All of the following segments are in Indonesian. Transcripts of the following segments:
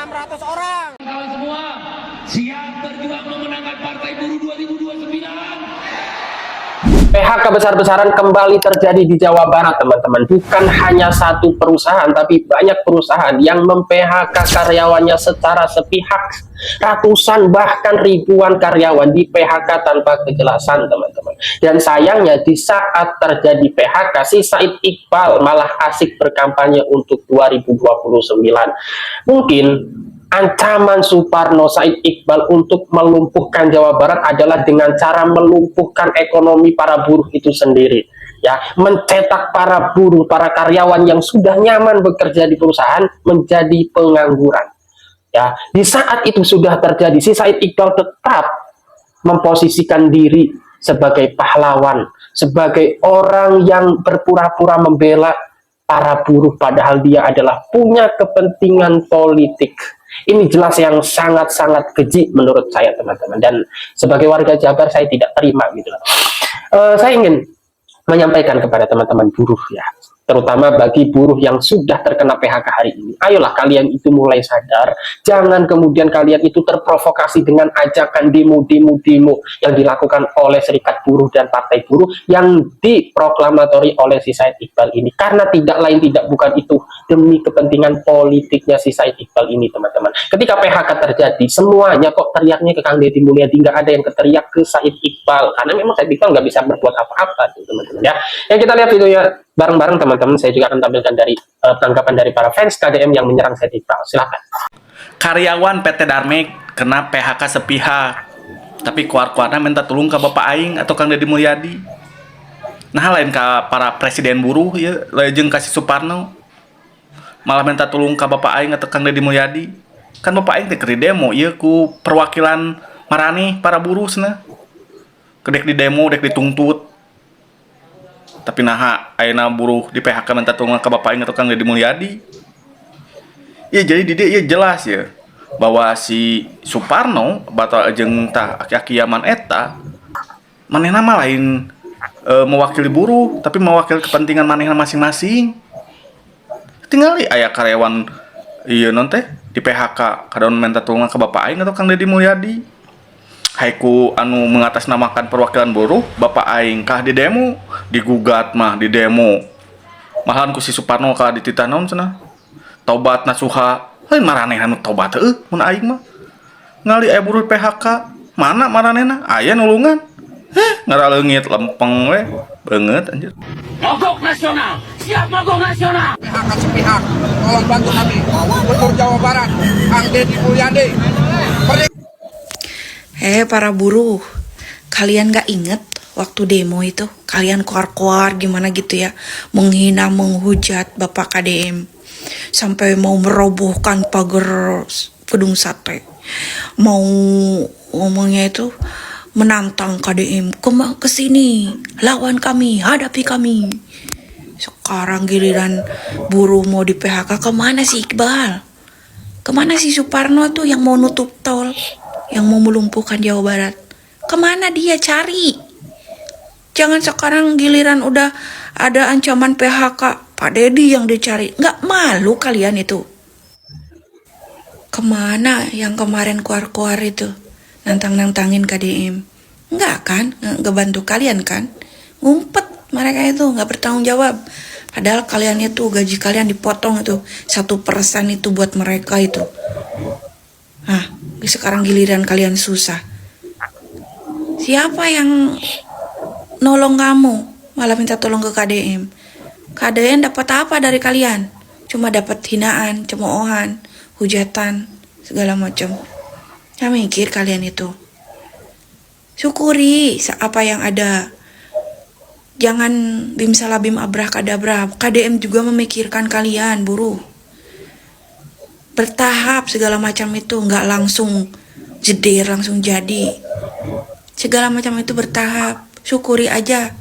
600 orang. Kawan semua, siap berjuang memenangkan Partai Buruh 2029. PHK besar-besaran kembali terjadi di Jawa Barat, teman-teman. Bukan hanya satu perusahaan, tapi banyak perusahaan yang mem-PHK karyawannya secara sepihak. Ratusan bahkan ribuan karyawan di PHK tanpa kejelasan, teman-teman. Dan sayangnya di saat terjadi PHK, si Said Iqbal malah asik berkampanye untuk 2029. Mungkin ancaman Suparno Said Iqbal untuk melumpuhkan Jawa Barat adalah dengan cara melumpuhkan ekonomi para buruh itu sendiri, ya, mencetak para buruh, para karyawan yang sudah nyaman bekerja di perusahaan menjadi pengangguran. Ya, di saat itu sudah terjadi, si Said Iqbal tetap memposisikan diri sebagai pahlawan, sebagai orang yang berpura-pura membela para buruh, padahal dia adalah punya kepentingan politik. Ini jelas yang sangat-sangat keji menurut saya, teman-teman. Dan sebagai warga Jabar, saya tidak terima gitu. Saya ingin menyampaikan kepada teman-teman buruh, ya, terutama bagi buruh yang sudah terkena PHK hari ini. Ayolah kalian itu mulai sadar, jangan kemudian kalian itu terprovokasi dengan ajakan demo-demo yang dilakukan oleh Serikat Buruh dan Partai Buruh yang diproklamatori oleh si Said Iqbal ini. Karena tidak lain tidak bukan itu demi kepentingan politiknya si Said Iqbal ini, teman-teman. Ketika PHK terjadi, semuanya kok teriaknya ke Kang Deddy Mulyadi, nggak ada yang keteriak ke Said Iqbal, karena memang Said Iqbal nggak bisa berbuat apa-apa, teman-teman, ya. Yang kita lihat videonya bareng-bareng, teman-teman. Saya juga akan tampilkan dari tanggapan dari para fans KDM yang menyerang Said Iqbal. Silakan. Karyawan PT Darmek kena PHK sepihak, tapi kuar-kuarnya minta tolong ke Bapak Aing atau Kang Deddy Mulyadi. Nah, lain ke para presiden buruh ya, lejeng kasih Suparno malah minta tolong ke Bapak Aing atau Kang Deddy Mulyadi. Kan Bapak Aing teh keur demo ieu ku perwakilan marani para buruh cenah. Kedek di demo, dek dituntut. Tapi nah ayeuna buruh di PHK minta tolong ke Bapak Aing atau Kang Deddy Mulyadi. Ya jadi di dia jelas ya bahwa si Suparno batal jeung tah aki-aki Yaman eta manehna mah lain mewakili buruh, tapi mewakili kepentingan manehna masing-masing. Tinggal aya karyawan ieu non teh di PHK kadaon minta tolong ke Bapak Aing atau Kang Deddy Mulyadi. Haiku anu mengatasnamakan perwakilan buruh, Bapak Aing kah di demo, digugat mah di demo. Malahan ku si Suparno kah dititah naon cenah. Tobat nasuha, lain maranehna nu tobat teuh mun aing mah. Ngali aya buruh PHK, mana maranehna? Aya nulungan. Ngaraleungit lempeng we, beungeut anjir. Mogok nasional, siap mogok nasional. PHK sepihak, tolong bantu kami. Gubernur Jawa Barat, Kang Deddy Mulyadi. Para buruh, kalian gak inget waktu demo itu? Kalian keluar-keluar gimana gitu ya, menghina, menghujat Bapak KDM. Sampai mau merobohkan pagar gedung sate. Mau ngomongnya itu menantang KDM, ke sini, lawan kami, hadapi kami. Sekarang giliran buruh mau di PHK, kemana sih Iqbal? Kemana sih Suparno tuh yang mau nutup tol, yang mau melumpuhkan Jawa Barat? Kemana dia cari? Jangan sekarang giliran udah ada ancaman PHK, Pak Deddy yang dicari. Nggak malu kalian itu? Kemana yang kemarin keluar-keluar itu? Nantang-nantangin KDM. Nggak kan? Nggak bantu kalian kan? Ngumpet mereka itu, nggak bertanggung jawab. Padahal kalian itu, gaji kalian dipotong itu 1% itu buat mereka itu. Nah, sekarang giliran kalian susah. Siapa yang nolong kamu? Malah minta tolong ke KDM. KDM dapat apa dari kalian? Cuma dapat hinaan, cemoohan, hujatan, segala macam. Ya mikir kalian itu. Syukuri apa yang ada. Jangan bim salah bim abrah kadabra. KDM juga memikirkan kalian, buruh. Bertahap segala macam itu, nggak langsung jeder, langsung jadi. Segala macam itu bertahap. Syukuri aja.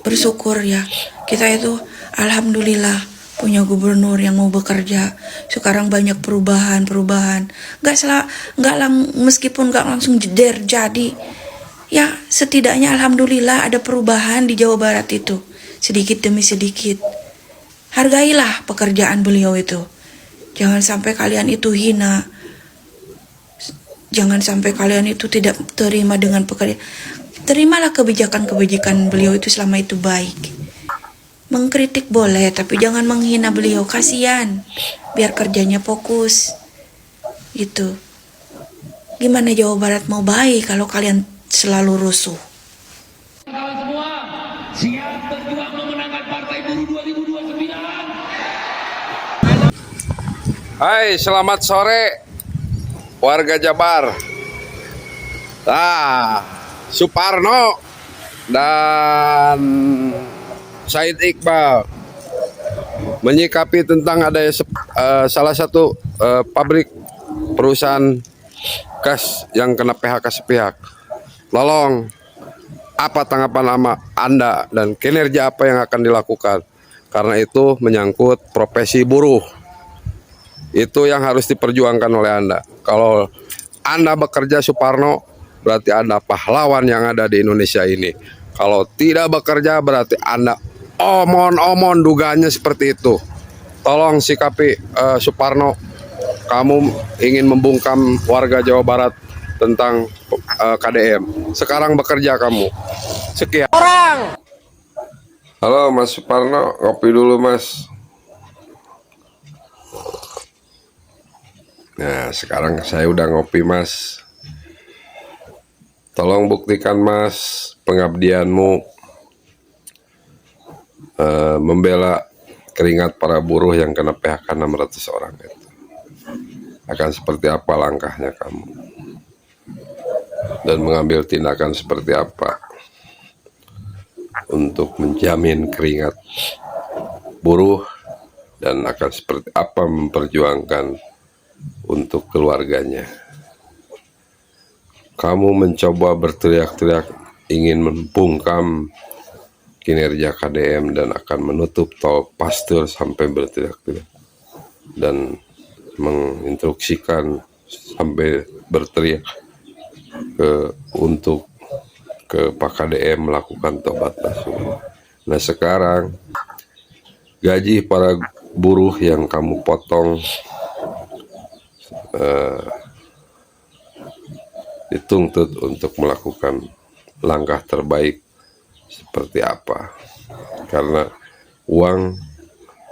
Bersyukur ya, kita itu alhamdulillah punya gubernur yang mau bekerja. Sekarang banyak perubahan, meskipun nggak langsung jeder jadi, ya setidaknya alhamdulillah ada perubahan di Jawa Barat itu, sedikit demi sedikit. Hargailah pekerjaan beliau itu. Jangan sampai kalian itu hina. Jangan sampai kalian itu tidak terima dengan pekerjaan. Terimalah kebijakan-kebijakan beliau itu selama itu baik. Mengkritik boleh, tapi jangan menghina beliau. Kasihan. Biar kerjanya fokus. Gitu. Gimana Jawa Barat mau baik kalau kalian selalu rusuh? Kawan semua, siap berjuang memenangkan Partai Buruh 2029. Hai, selamat sore warga Jabar. Suparno dan Said Iqbal menyikapi tentang ada salah satu pabrik perusahaan gas yang kena PHK sepihak. Tolong, apa tanggapan Anda dan kinerja apa yang akan dilakukan? Karena itu menyangkut profesi buruh. Itu yang harus diperjuangkan oleh Anda. Kalau Anda bekerja Suparno, berarti Anda pahlawan yang ada di Indonesia ini. Kalau tidak bekerja, berarti Anda omon-omon, dugaannya seperti itu. Tolong sikapi Suparno. Kamu ingin membungkam warga Jawa Barat tentang KDM. Sekarang bekerja kamu. Sekian. Halo Mas Suparno, ngopi dulu Mas. Nah, sekarang saya udah ngopi Mas. Tolong buktikan Mas pengabdianmu membela keringat para buruh yang kena PHK 600 orang itu. Akan seperti apa langkahnya kamu? Dan mengambil tindakan seperti apa untuk menjamin keringat buruh, dan akan seperti apa memperjuangkan untuk keluarganya. Kamu mencoba berteriak-teriak ingin membungkam kinerja KDM dan akan menutup tol Pasteur sampai berteriak-teriak dan menginstruksikan sampai berteriak untuk ke Pak KDM melakukan tobat nasuh. Nah, sekarang gaji para buruh yang kamu potong dituntut untuk melakukan langkah terbaik seperti apa, karena uang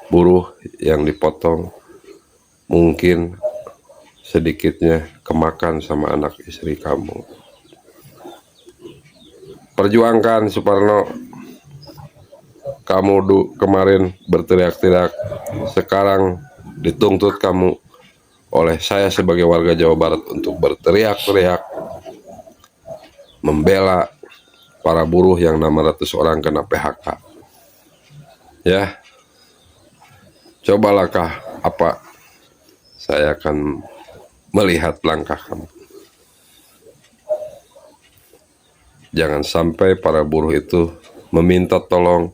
buruh yang dipotong mungkin sedikitnya kemakan sama anak istri kamu. Perjuangkan Suparno. Kamu kemarin berteriak-teriak, sekarang dituntut kamu oleh saya sebagai warga Jawa Barat untuk berteriak-teriak membela para buruh yang 600 orang kena PHK. Ya, cobalah apa saya akan melihat langkah kamu. Jangan sampai para buruh itu meminta tolong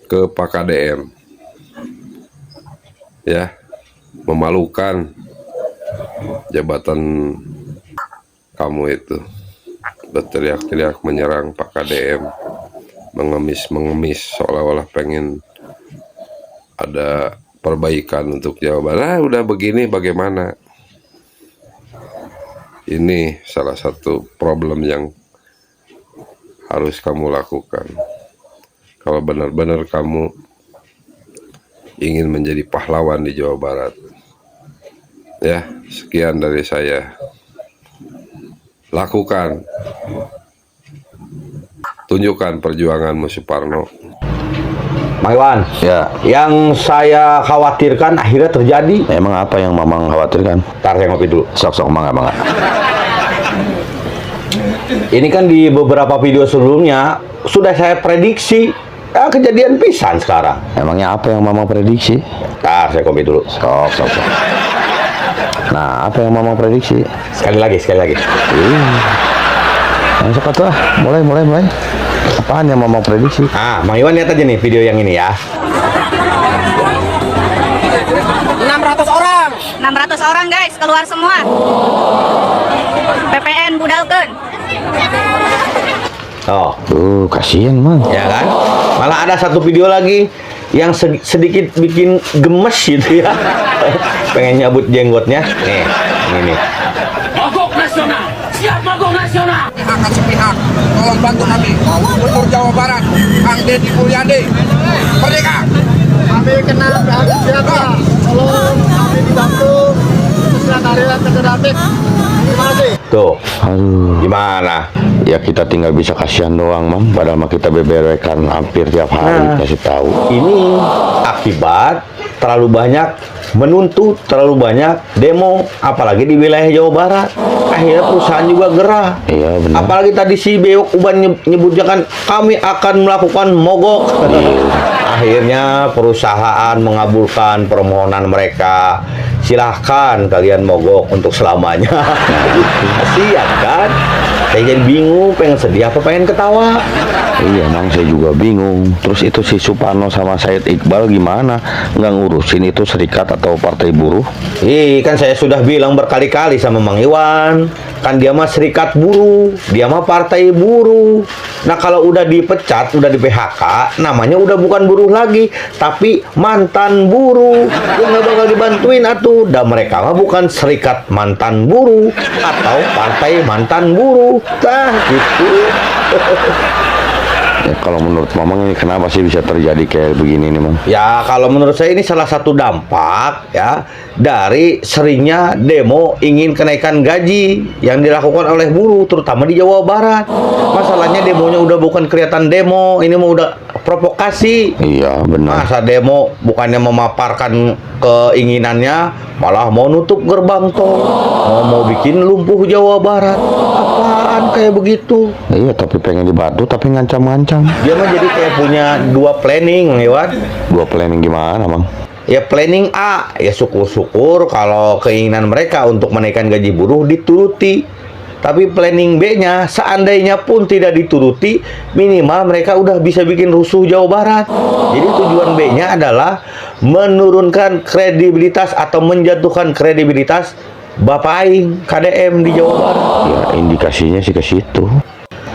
ke Pak KDM. Ya, memalukan jabatan kamu itu. Berteriak-teriak menyerang Pak KDM, mengemis-mengemis seolah-olah pengen ada perbaikan untuk Jawa Barat. Udah begini bagaimana? Ini salah satu problem yang harus kamu lakukan. Kalau benar-benar kamu ingin menjadi pahlawan di Jawa Barat. Ya, sekian dari saya. Lakukan. Tunjukkan perjuanganmu Suparno. Mang Iwan, Ya, yang saya khawatirkan akhirnya terjadi. emang apa yang Mamang khawatirkan? Ntar saya ngopi dulu. Sok-sok mangga. Ini kan di beberapa video sebelumnya sudah saya prediksi. Ya, kejadian pisan sekarang. Emangnya apa yang Mamang prediksi? Ntar saya ngopi dulu. Sok. Nah, apa yang Mamang prediksi? Sekali lagi. Yang cepat lah, mulai. Apaan yang Mamang prediksi? Mang Iwan lihat aja nih video yang ini ya. 600 orang guys, keluar semua. PPN budalkeun. Oh, Kasihan Mang. ya kan? Malah ada satu video lagi yang sedikit bikin gemes gitu ya. Pengen nyabut jenggotnya. Nih, ini. Mogok nasional. Siap mogok nasional. Akan sepihak, tolong bantu kami. Gubernur Jawa Barat, Kang Deddy Mulyadi. Merdeka! Kami kena PHK siapa? Tolong kami dibantu sekretariat federatif. Terima kasih. Tuh, gimana? Ya kita tinggal bisa kasihan doang, Mam. Padahal mah kita beberekan hampir tiap hari kasih tahu. Ini akibat terlalu banyak menuntut, terlalu banyak demo, apalagi di wilayah Jawa Barat. Akhirnya perusahaan juga gerah. Iya benar. Apalagi tadi si Bewok Uban nyebutnya kan kami akan melakukan mogok. Akhirnya perusahaan mengabulkan permohonan mereka. Silahkan kalian mogok untuk selamanya. Kasihan kan? Saya jadi bingung, pengen sedih apa pengen ketawa. Iya, Mang, saya juga bingung. Terus itu si Suparno sama Said Iqbal gimana? Nggak ngurusin itu serikat atau partai buruh? Kan saya sudah bilang berkali-kali sama Mang Iwan, kan dia mah serikat buruh, dia mah partai buruh. Nah kalau udah dipecat, udah di PHK, namanya udah bukan buruh lagi, tapi mantan buruh. Dia nggak bakal dibantuin atuh. Dan mereka mah bukan serikat mantan buruh atau partai mantan buruh. Nah gitu. Ya, kalau menurut Mamang ini kenapa sih bisa terjadi kayak begini nih, Mang? Ya kalau menurut saya ini salah satu dampak ya dari seringnya demo ingin kenaikan gaji yang dilakukan oleh buruh terutama di Jawa Barat. Masalahnya demonya udah bukan kelihatan demo, ini mau udah provokasi. Iya, benar. Masa demo bukannya memaparkan keinginannya malah mau nutup gerbang tol, mau bikin lumpuh Jawa Barat. Apaan kayak begitu? Iya, tapi pengen dibantu tapi ngancam-ngancam. Dia mah jadi kayak punya dua planning, Iwan. Dua planning gimana, Mang? Ya planning A, ya syukur-syukur kalau keinginan mereka untuk menaikkan gaji buruh dituruti. Tapi planning B-nya, seandainya pun tidak dituruti, minimal mereka udah bisa bikin rusuh Jawa Barat. Jadi tujuan B-nya adalah menurunkan kredibilitas atau menjatuhkan kredibilitas Bapak Aing, KDM di Jawa Barat. Ya, indikasinya sih ke situ.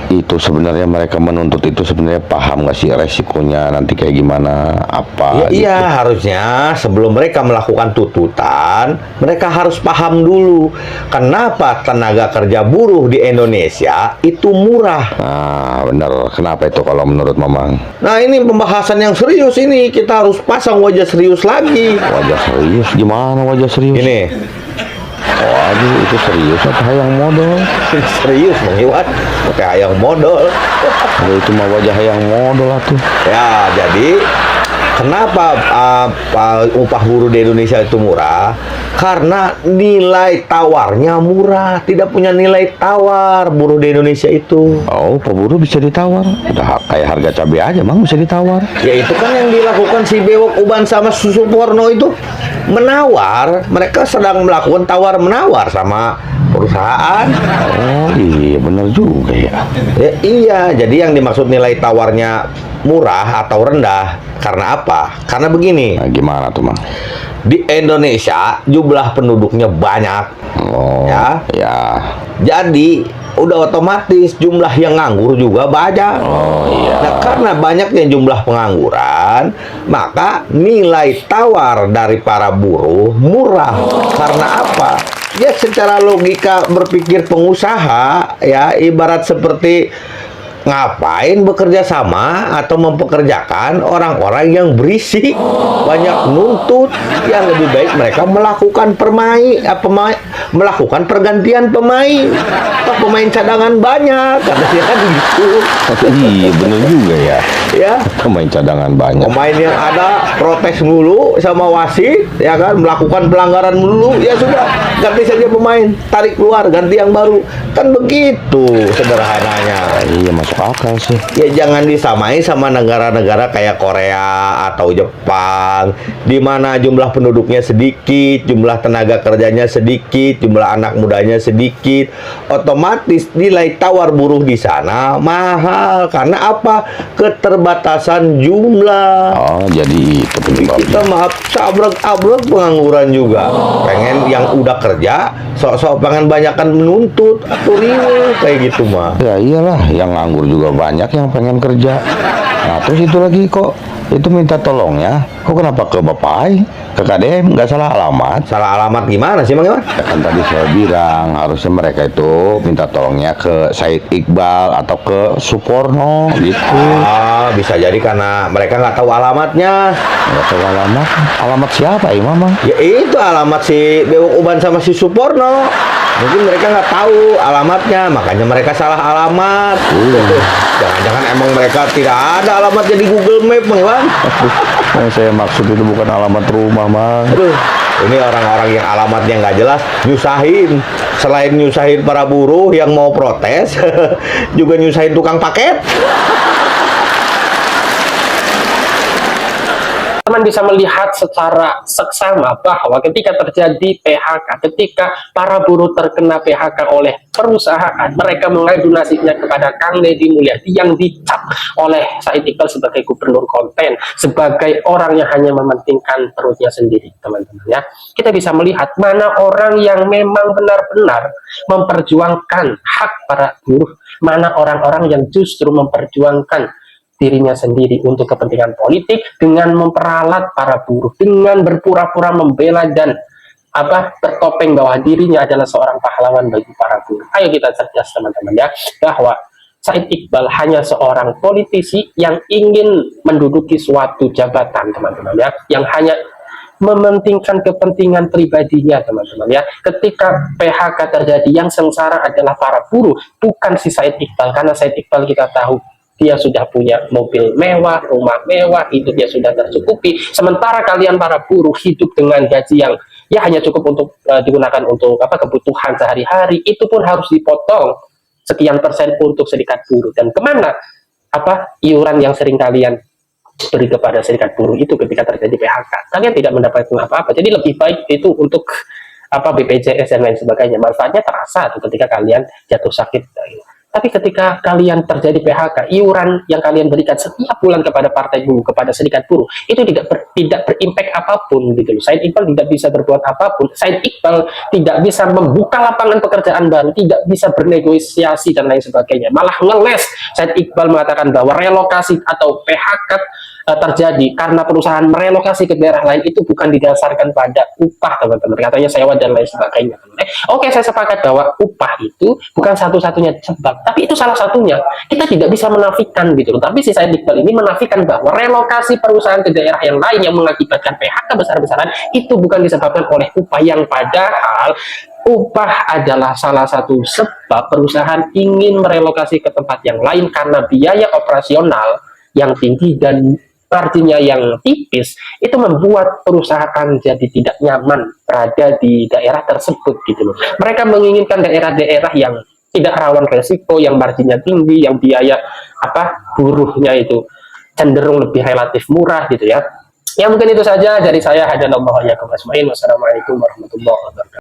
Itu sebenarnya mereka menuntut itu sebenarnya paham nggak sih resikonya nanti kayak gimana apa Ya, iya, gitu. harusnya sebelum mereka melakukan tuntutan, mereka harus paham dulu kenapa tenaga kerja buruh di Indonesia itu murah. Nah, benar. Kenapa itu kalau menurut Mamang? Nah, ini pembahasan yang serius ini. Kita harus pasang wajah serius lagi. Wajah serius gimana wajah serius? Ini Waduh, itu serius apa hayang modal? serius, Bang Iwan. Pakai hayang modal. Kalau itu mah wajah hayang modal atuh. Ya, jadi kenapa upah buruh di Indonesia itu murah? Karena nilai tawarnya murah, tidak punya nilai tawar buruh di Indonesia itu. Oh, pemburu bisa ditawar. Udah kayak harga cabai aja, Mang, bisa ditawar. Ya itu kan yang dilakukan si Bewok Uban sama Suparno itu, menawar. Mereka sedang melakukan tawar-menawar sama perusahaan. Oh, iya benar juga ya. Ya, iya, jadi yang dimaksud nilai tawarnya murah atau rendah karena apa? Karena begini, Nah, gimana tuh, Mang? di Indonesia jumlah penduduknya banyak. Oh, Ya. ya. Jadi udah otomatis jumlah yang nganggur juga banyak. Oh, iya. Nah, karena banyaknya jumlah pengangguran, maka nilai tawar dari para buruh murah. Karena apa? Ya secara logika berpikir pengusaha, ya ibarat seperti ngapain bekerja sama atau mempekerjakan orang-orang yang berisik, banyak nuntut. Yang lebih baik mereka melakukan melakukan pergantian pemain. Toh pemain cadangan banyak, katanya kan gitu. Iya, benar juga ya. Ya, Pemain cadangan banyak. pemain yang ada protes mulu sama wasit, ya kan, melakukan pelanggaran mulu, ya sudah, ganti saja pemain, tarik keluar, ganti yang baru. Kan begitu sederhananya. Iya, masuk akal sih. Ya jangan disamain sama negara-negara kayak Korea atau Jepang, di mana jumlah penduduknya sedikit, jumlah tenaga kerjanya sedikit, jumlah anak mudanya sedikit. Otomatis nilai tawar buruh di sana mahal. Karena apa? Keterbatasan jumlah. Oh, jadi itu penyebabnya. Kita maaf abrek-abrek pengangguran juga. Pengen yang udah kerja, sok-sok pengen banyakan menuntut atau riweuh kayak gitu mah. Ya iyalah, yang nganggur juga banyak yang pengen kerja. Nah, terus itu lagi kok Itu minta tolongnya, kok kenapa ke Bapak Aing? Ke KDM, nggak salah alamat. Salah alamat gimana sih, Mang Iwan? Ya kan tadi saya bilang, harusnya mereka itu minta tolongnya ke Said Iqbal atau ke Suporno, gitu. Ah, bisa jadi karena mereka nggak tahu alamatnya. Nggak tahu alamat. Alamat siapa, Imam? Ya itu alamat si Bewok Uban sama si Suporno. Mungkin mereka nggak tahu alamatnya, makanya mereka salah alamat. Jangan-jangan emang mereka tidak ada alamatnya di Google Map, Mang Iwan. Yang saya maksud itu bukan alamat rumah, Mang. Aduh, ini orang-orang yang alamatnya nggak jelas, nyusahin. Selain nyusahin para buruh yang mau protes, juga nyusahin tukang paket. Teman bisa melihat secara seksama bahwa ketika terjadi PHK, ketika para buruh terkena PHK oleh perusahaan, mereka mengadu nasibnya kepada Kang Deddy Mulyadi yang dicap oleh Said Iqbal sebagai gubernur konten, sebagai orang yang hanya mementingkan perutnya sendiri, teman-teman ya. Kita bisa melihat mana orang yang memang benar-benar memperjuangkan hak para buruh, mana orang-orang yang justru memperjuangkan dirinya sendiri untuk kepentingan politik dengan memperalat para buruh, dengan berpura-pura membela dan bertopeng bahwa dirinya adalah seorang pahlawan bagi para buruh. Ayo kita cerdas teman-teman ya, bahwa Said Iqbal hanya seorang politisi yang ingin menduduki suatu jabatan, teman-teman ya, yang hanya mementingkan kepentingan pribadinya, teman-teman ya. Ketika PHK terjadi, yang sengsara adalah para buruh, bukan si Said Iqbal, karena Said Iqbal kita tahu dia sudah punya mobil mewah, rumah mewah, itu dia sudah tercukupi. Sementara kalian para buruh hidup dengan gaji yang ya hanya cukup untuk digunakan untuk kebutuhan sehari-hari, itu pun harus dipotong sekian persen untuk serikat buruh. Dan kemana iuran yang sering kalian beri kepada serikat buruh itu ketika terjadi PHK? Kalian tidak mendapatkan apa-apa. Jadi lebih baik itu untuk BPJS dan lain sebagainya. Manfaatnya terasa ketika kalian jatuh sakit. Tapi ketika kalian terjadi PHK, iuran yang kalian berikan setiap bulan kepada partai buruh, kepada serikat buruh, itu tidak berimpact apapun gitu loh. Said Iqbal tidak bisa berbuat apapun. Said Iqbal tidak bisa membuka lapangan pekerjaan baru, tidak bisa bernegosiasi dan lain sebagainya. Malah ngeles. Said Iqbal mengatakan bahwa relokasi atau PHK terjadi karena perusahaan merelokasi ke daerah lain itu bukan didasarkan pada upah, teman-teman, katanya sewa dan lain sebagainya. Oke, saya sepakat bahwa upah itu bukan satu-satunya sebab, tapi itu salah satunya. Kita tidak bisa menafikan gitu loh. Tapi si Said Iqbal ini menafikan bahwa relokasi perusahaan ke daerah yang lain yang mengakibatkan PHK besar-besaran itu bukan disebabkan oleh upah, yang padahal upah adalah salah satu sebab perusahaan ingin merelokasi ke tempat yang lain karena biaya operasional yang tinggi dan marginnya yang tipis, itu membuat perusahaan jadi tidak nyaman berada di daerah tersebut gitu loh. Mereka menginginkan daerah-daerah yang tidak rawan resiko, yang marginnya tinggi, yang biaya buruhnya itu cenderung lebih relatif murah gitu ya. Ya mungkin itu saja dari saya. Wassalamualaikum warahmatullahi wabarakatuh.